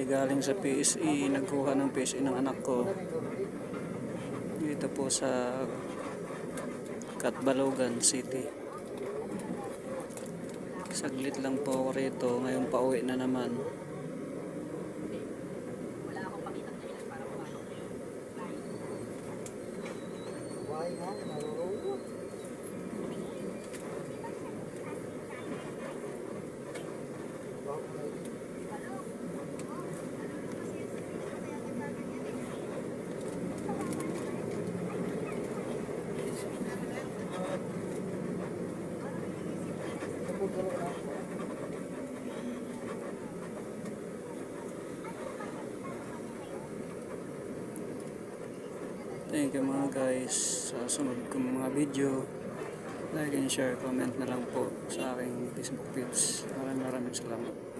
galing sa PSE, nagkuha ng PSE ng anak ko dito po sa Catbalogan City. Saglit lang po ako rito, ngayon pauwi na naman. Thank you mga guys sa sunod kong mga video. Like and share, comment na lang po sa aking Facebook page. Maraming salamat.